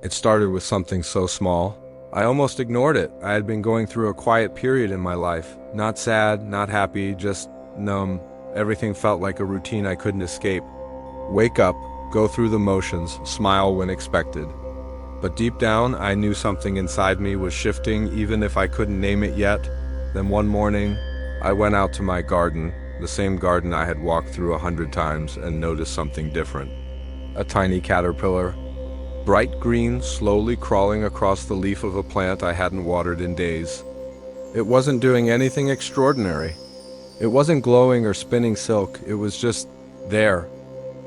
It started with something so small. I almost ignored it. I had been going through a quiet period in my life. Not sad, not happy, just numb. Everything felt like a routine I couldn't escape. Wake up, go through the motions, smile when expected. But deep down, I knew something inside me was shifting, even if I couldn't name it yet. Then one morning, I went out to my garden, the same garden I had walked through 100 times, and noticed something different. A tiny caterpillar, bright green, slowly crawling across the leaf of a plant I hadn't watered in days. It wasn't doing anything extraordinary. It wasn't glowing or spinning silk, it was just there,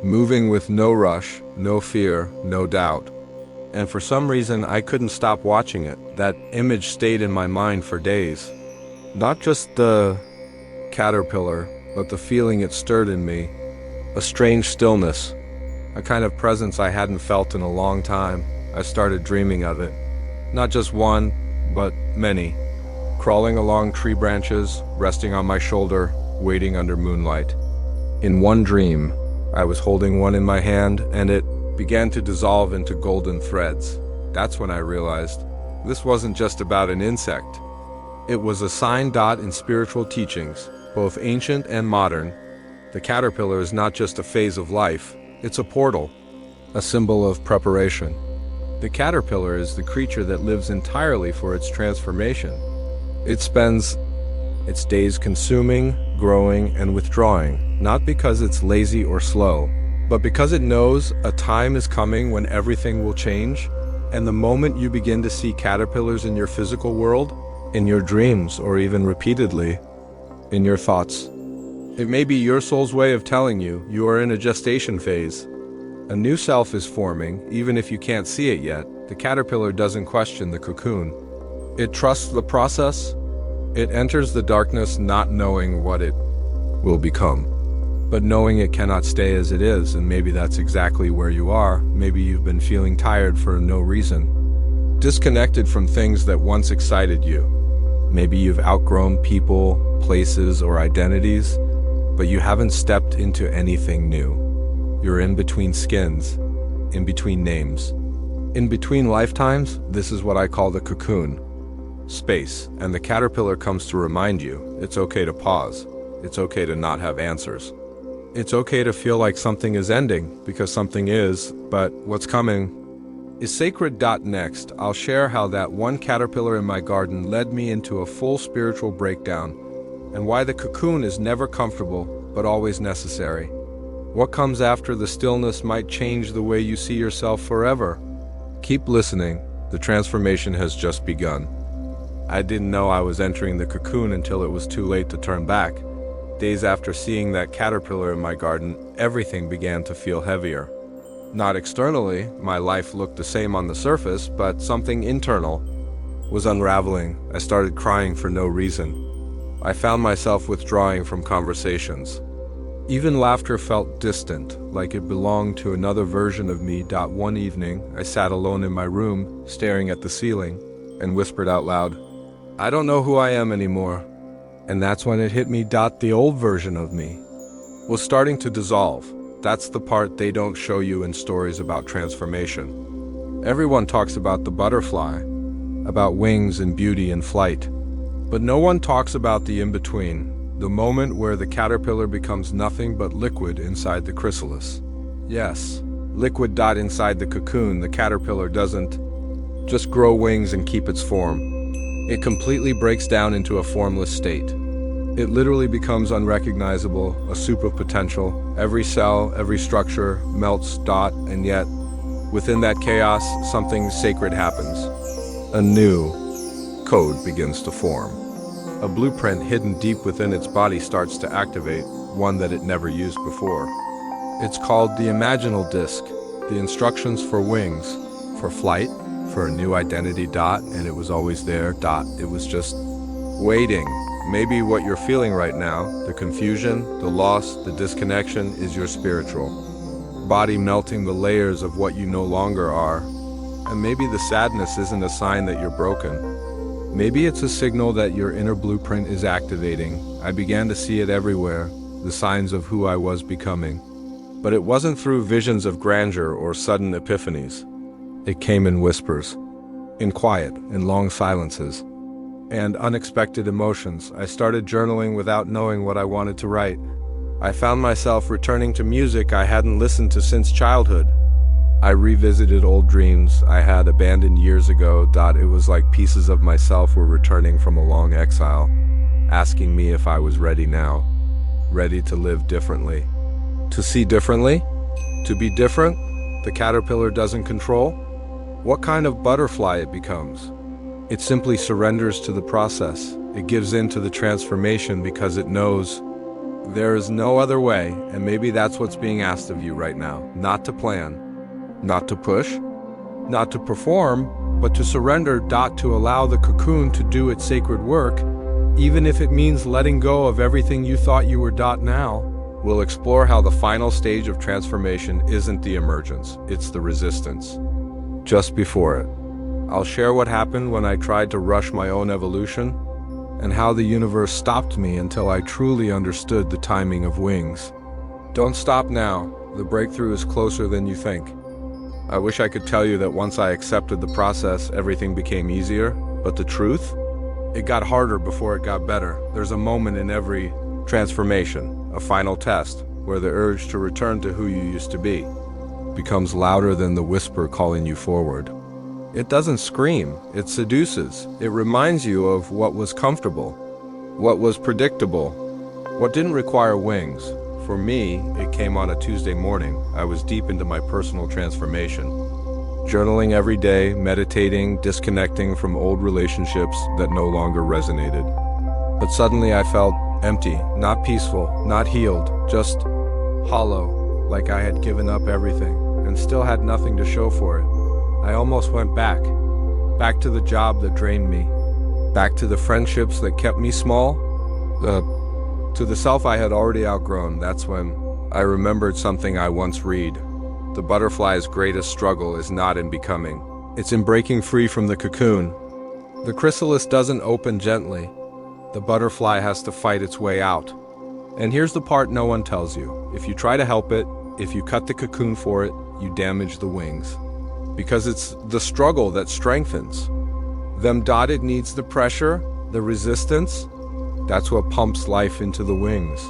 moving with no rush, no fear, no doubt. And for some reason, I couldn't stop watching it. That image stayed in my mind for days. Not just the caterpillar, but the feeling it stirred in me. A strange stillness, a kind of presence I hadn't felt in a long time. I started dreaming of it. Not just one, but many. Crawling along tree branches, resting on my shoulder, waiting under moonlight. In one dream, I was holding one in my hand, and it began to dissolve into golden threads. That's when I realized this wasn't just about an insect. It was a sign in spiritual teachings, both ancient and modern. The caterpillar is not just a phase of life, it's a portal, a symbol of preparation. The caterpillar is the creature that lives entirely for its transformation. It spends its days consuming, growing, and withdrawing, not because it's lazy or slow, but because it knows a time is coming when everything will change. And the moment you begin to see caterpillars in your physical world, in your dreams, or even repeatedly, in your thoughts, it may be your soul's way of telling you you are in a gestation phase. A new self is forming, even if you can't see it yet. The caterpillar doesn't question the cocoon. It trusts the process. It enters the darkness not knowing what it will become, but knowing it cannot stay as it is. And maybe that's exactly where you are. Maybe you've been feeling tired for no reason, disconnected from things that once excited you. Maybe you've outgrown people, places, or identities, but you haven't stepped into anything new. You're in between skins, in between names, in between lifetimes. This is what I call the cocoon space, and the caterpillar comes to remind you it's okay to pause. It's okay to not have answers. It's okay to feel like something is ending, because something is, but what's coming is sacred. Next, I'll share how that one caterpillar in my garden led me into a full spiritual breakdown, and why the cocoon is never comfortable, but always necessary. What comes after the stillness might change the way you see yourself forever. Keep listening, the transformation has just begun. I didn't know I was entering the cocoon until it was too late to turn back. Days after seeing that caterpillar in my garden, everything began to feel heavier. Not externally, my life looked the same on the surface, but something internal was unraveling. I started crying for no reason. I found myself withdrawing from conversations. Even laughter felt distant, like it belonged to another version of me. One evening, I sat alone in my room, staring at the ceiling, and whispered out loud, "I don't know who I am anymore." And that's when it hit me. The old version of me was starting to dissolve. That's the part they don't show you in stories about transformation. Everyone talks about the butterfly, about wings and beauty and flight. But no one talks about the in-between, the moment where the caterpillar becomes nothing but liquid inside the chrysalis. Yes, liquid. Inside the cocoon, the caterpillar doesn't just grow wings and keep its form. It completely breaks down into a formless state. It literally becomes unrecognizable, a soup of potential. Every cell, every structure melts. And yet, within that chaos, something sacred happens. A new code begins to form. A blueprint hidden deep within its body starts to activate, one that it never used before. It's called the imaginal disc, the instructions for wings, for flight, for a new identity. And it was always there. It was just waiting. Maybe what you're feeling right now, the confusion, the loss, the disconnection, is your spiritual body melting the layers of what you no longer are. And maybe the sadness isn't a sign that you're broken. Maybe it's a signal that your inner blueprint is activating. I began to see it everywhere, the signs of who I was becoming. But it wasn't through visions of grandeur or sudden epiphanies. It came in whispers, in quiet, in long silences, and unexpected emotions. I started journaling without knowing what I wanted to write. I found myself returning to music I hadn't listened to since childhood. I revisited old dreams I had abandoned years ago. It was like pieces of myself were returning from a long exile, asking me if I was ready now, ready to live differently. To see differently? To be different? The caterpillar doesn't control? What kind of butterfly it becomes? It simply surrenders to the process. It gives in to the transformation because it knows there is no other way, and maybe that's what's being asked of you right now. Not to plan, not to push, not to perform, but to surrender. To allow the cocoon to do its sacred work, even if it means letting go of everything you thought you were. Now, we'll explore how the final stage of transformation isn't the emergence, it's the resistance. Just before it, I'll share what happened when I tried to rush my own evolution, and how the universe stopped me until I truly understood the timing of wings. Don't stop now. The breakthrough is closer than you think. I wish I could tell you that once I accepted the process, everything became easier, but the truth? It got harder before it got better. There's a moment in every transformation, a final test, where the urge to return to who you used to be becomes louder than the whisper calling you forward. It doesn't scream, it seduces. It reminds you of what was comfortable, what was predictable, what didn't require wings. For me, it came on a Tuesday morning. I was deep into my personal transformation. Journaling every day, meditating, disconnecting from old relationships that no longer resonated. But suddenly I felt empty, not peaceful, not healed, just hollow, like I had given up everything and still had nothing to show for it. I almost went back to the job that drained me, back to the friendships that kept me small, to the self I had already outgrown. That's when I remembered something I once read. The butterfly's greatest struggle is not in becoming, it's in breaking free from the cocoon. The chrysalis doesn't open gently. The butterfly has to fight its way out. And here's the part no one tells you. If you try to help it, if you cut the cocoon for it, you damage the wings. Because it's the struggle that strengthens them. It needs the pressure, the resistance. That's what pumps life into the wings.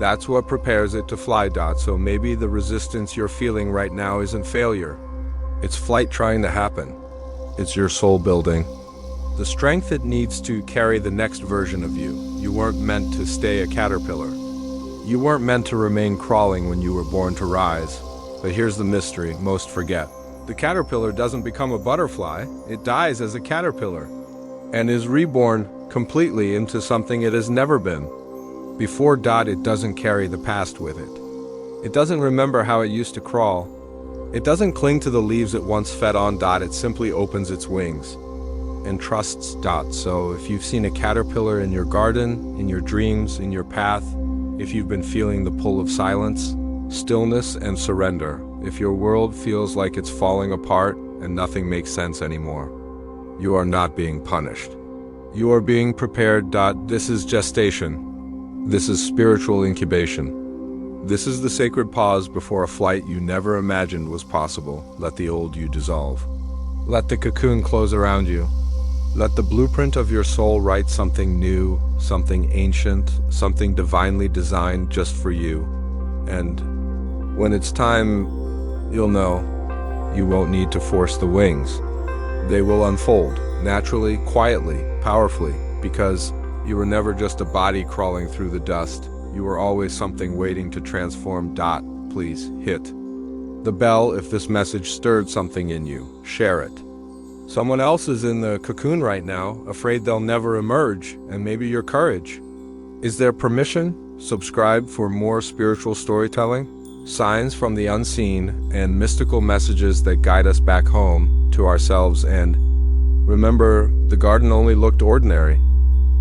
That's what prepares it to fly. So maybe the resistance you're feeling right now isn't failure. It's flight trying to happen. It's your soul building. The strength it needs to carry the next version of you. You weren't meant to stay a caterpillar. You weren't meant to remain crawling when you were born to rise. But here's the mystery most forget. The caterpillar doesn't become a butterfly, it dies as a caterpillar, and is reborn completely into something it has never been. Before it doesn't carry the past with it. It doesn't remember how it used to crawl. It doesn't cling to the leaves it once fed on. It simply opens its wings and trusts. So if you've seen a caterpillar in your garden, in your dreams, in your path, if you've been feeling the pull of silence, stillness, and surrender, if your world feels like it's falling apart and nothing makes sense anymore, you are not being punished. You are being prepared. This is gestation. This is spiritual incubation. This is the sacred pause before a flight you never imagined was possible. Let the old you dissolve. Let the cocoon close around you. Let the blueprint of your soul write something new, something ancient, something divinely designed just for you. And when it's time, you'll know. You won't need to force the wings. They will unfold, naturally, quietly, powerfully, because you were never just a body crawling through the dust. You were always something waiting to transform. Please hit the bell if this message stirred something in you. Share it. Someone else is in the cocoon right now, afraid they'll never emerge, and maybe your courage is their permission. Subscribe for more spiritual storytelling, signs from the unseen, and mystical messages that guide us back home to ourselves. And remember, the garden only looked ordinary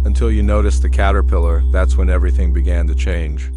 until you noticed the caterpillar. That's when everything began to change.